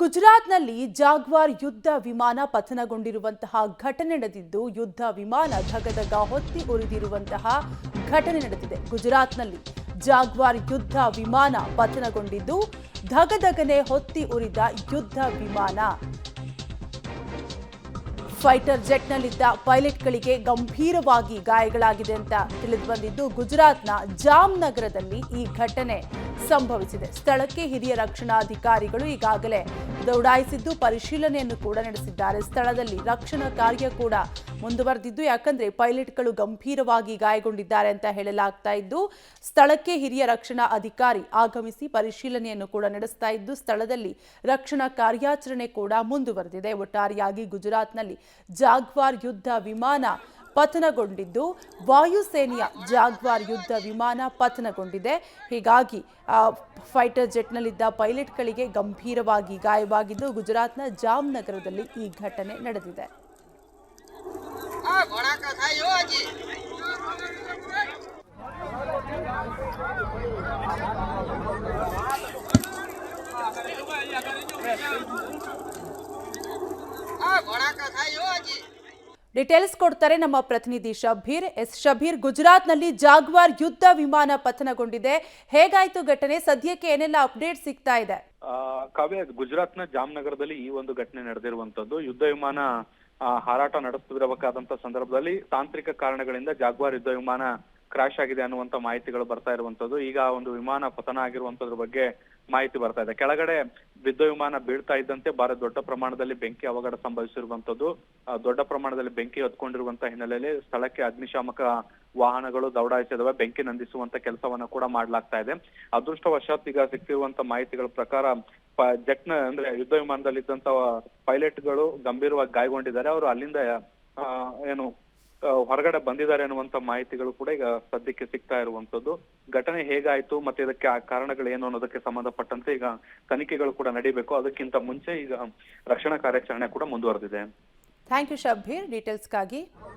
ಗುಜರಾತ್ನಲ್ಲಿ ಜಾಗ್ವಾರ್ ಯುದ್ಧ ವಿಮಾನ ಪತನಗೊಂಡಿರುವಂತಹ ಘಟನೆ ನಡೆದಿದ್ದು ಯುದ್ಧ ವಿಮಾನ ಧಗಧಗ ಹೊತ್ತಿ ಉರಿದಿರುವಂತಹ ಘಟನೆ ನಡೆದಿದೆ. ಗುಜರಾತ್ನಲ್ಲಿ ಜಾಗ್ವಾರ್ ಯುದ್ಧ ವಿಮಾನ ಪತನಗೊಂಡಿದ್ದು ಧಗಧಗನೆ ಹೊತ್ತಿ ಉರಿದ ಯುದ್ಧ ವಿಮಾನ. ಫೈಟರ್ ಜೆಟ್ನಲ್ಲಿದ್ದ ಪೈಲಟ್ಗಳಿಗೆ ಗಂಭೀರವಾಗಿ ಗಾಯಗಳಾಗಿದೆ ಅಂತ ತಿಳಿದು ಬಂದಿದ್ದು ಗುಜರಾತ್ನ ಜಾಮ್ನಗರದಲ್ಲಿ ಈ ಘಟನೆ ಸಂಭವಿಸಿದೆ. ಸ್ಥಳಕ್ಕೆ ಹಿರಿಯ ರಕ್ಷಣಾಧಿಕಾರಿಗಳು ಈಗಾಗಲೇ ದೌಡಾಯಿಸಿದ್ದು ಪರಿಶೀಲನೆಯನ್ನು ಕೂಡ ನಡೆಸಿದ್ದಾರೆ. ಸ್ಥಳದಲ್ಲಿ ರಕ್ಷಣಾ ಕಾರ್ಯ ಕೂಡ ಮುಂದುವರೆದಿದ್ದು, ಯಾಕಂದ್ರೆ ಪೈಲಟ್ಗಳು ಗಂಭೀರವಾಗಿ ಗಾಯಗೊಂಡಿದ್ದಾರೆ ಅಂತ ಹೇಳಲಾಗ್ತಾ ಇದ್ದು ಸ್ಥಳಕ್ಕೆ ಹಿರಿಯ ರಕ್ಷಣಾ ಅಧಿಕಾರಿ ಆಗಮಿಸಿ ಪರಿಶೀಲನೆಯನ್ನು ಕೂಡ ನಡೆಸ್ತಾ ಇದ್ದು ಸ್ಥಳದಲ್ಲಿ ರಕ್ಷಣಾ ಕಾರ್ಯಾಚರಣೆ ಕೂಡ ಮುಂದುವರೆದಿದೆ. ಒಟ್ಟಾರೆಯಾಗಿ ಗುಜರಾತ್ನಲ್ಲಿ ಜಾಗ್ವಾರ್ ಯುದ್ಧ ವಿಮಾನ ಪತನಗೊಂಡಿದ್ದು ವಾಯುಸೇನೆಯ ಜಾಗ್ವಾರ್ ಯುದ್ಧ ವಿಮಾನ ಪತನಗೊಂಡಿದೆ. ಹೀಗಾಗಿ ಫೈಟರ್ ಜೆಟ್ನಲ್ಲಿದ್ದ ಪೈಲಟ್ಗಳಿಗೆ ಗಂಭೀರವಾಗಿ ಗಾಯವಾಗಿದ್ದು ಗುಜರಾತ್ನ ಜಾಮ್ನಗರದಲ್ಲಿ ಈ ಘಟನೆ ನಡೆದಿದೆ. ಡೀಟೇಲ್ಸ್ ಕೊಡ್ತಾರೆ ನಮ್ಮ ಪ್ರತಿನಿಧಿ ಶಬೀರ್. ಶಬೀರ್, ಗುಜರಾತ್ನಲ್ಲಿ ಜಾಗ್ವಾರ್ ಯುದ್ಧ ವಿಮಾನ ಪತನಗೊಂಡಿದೆ. ಹೇಗಾಯ್ತು ಘಟನೆ? ಸದ್ಯಕ್ಕೆ ಏನೆಲ್ಲ ಅಪ್ಡೇಟ್ ಸಿಗ್ತಾ ಇದೆ? ಕಾವ್ಯ, ಗುಜರಾತ್ನ ಜಾಮ್ನಗರದಲ್ಲಿ ಈ ಒಂದು ಘಟನೆ ನಡೆದಿರುವಂತದ್ದು. ಯುದ್ಧ ವಿಮಾನ ಹಾರಾಟ ನಡೆಸುತ್ತಿರಬೇಕಾದಂತ ಸಂದರ್ಭದಲ್ಲಿ ತಾಂತ್ರಿಕ ಕಾರಣಗಳಿಂದ ಜಾಗ್ವಾರ್ ಯುದ್ಧ ವಿಮಾನ ಕ್ರಾಶ್ ಆಗಿದೆ ಅನ್ನುವಂತ ಮಾಹಿತಿಗಳು ಬರ್ತಾ ಇರುವಂತದ್ದು. ಈಗ ಒಂದು ವಿಮಾನ ಪತನ ಆಗಿರುವಂತದ್ರ ಬಗ್ಗೆ ಮಾಹಿತಿ ಬರ್ತಾ ಇದೆ. ಕೆಳಗಡೆ ಯುದ್ಧ ವಿಮಾನ ಬೀಳ್ತಾ ಇದ್ದಂತೆ ದೊಡ್ಡ ಪ್ರಮಾಣದಲ್ಲಿ ಬೆಂಕಿ ಅವಘಡ ಸಂಭವಿಸಿರುವಂತದ್ದು. ದೊಡ್ಡ ಪ್ರಮಾಣದಲ್ಲಿ ಬೆಂಕಿ ಹೊತ್ಕೊಂಡಿರುವಂತಹ ಹಿನ್ನೆಲೆಯಲ್ಲಿ ಸ್ಥಳಕ್ಕೆ ಅಗ್ನಿಶಾಮಕ ವಾಹನಗಳು ದೌಡಾಯಿಸಿದವೆ. ಬೆಂಕಿ ನಂದಿಸುವಂತ ಕೆಲಸವನ್ನ ಕೂಡ ಮಾಡ್ಲಾಗ್ತಾ ಇದೆ. ಅದೃಷ್ಟವಶಾತ್ ಈಗ ಸಿಕ್ತಿರುವಂತ ಮಾಹಿತಿಗಳ ಪ್ರಕಾರ ಜೆಟ್ನ ಅಂದ್ರೆ ಯುದ್ಧ ವಿಮಾನದಲ್ಲಿದ್ದಂತ ಪೈಲಟ್ಗಳು ಗಂಭೀರವಾಗಿ ಗಾಯಗೊಂಡಿದ್ದಾರೆ. ಅವರು ಅಲ್ಲಿಂದ ಹೊರಗಡೆ ಬಂದಿದ್ದಾರೆ ಅನ್ನುವಂತ ಮಾಹಿತಿಗಳು ಕೂಡ ಈಗ ಸದ್ಯಕ್ಕೆ ಸಿಗ್ತಾ ಇರುವಂತದ್ದು. ಘಟನೆ ಹೇಗಾಯ್ತು ಮತ್ತೆ ಇದಕ್ಕೆ ಕಾರಣಗಳೇನು ಅನ್ನೋದಕ್ಕೆ ಸಂಬಂಧಪಟ್ಟಂತೆ ಈಗ ತನಿಖೆಗಳು ಕೂಡ ನಡೀಬೇಕು. ಅದಕ್ಕಿಂತ ಮುಂಚೆ ಈಗ ರಕ್ಷಣಾ ಕಾರ್ಯಾಚರಣೆ ಕೂಡ ಮುಂದುವರೆದಿದೆ. Thank you Shabir, ಡೀಟೇಲ್ಸ್ಗಾಗಿ.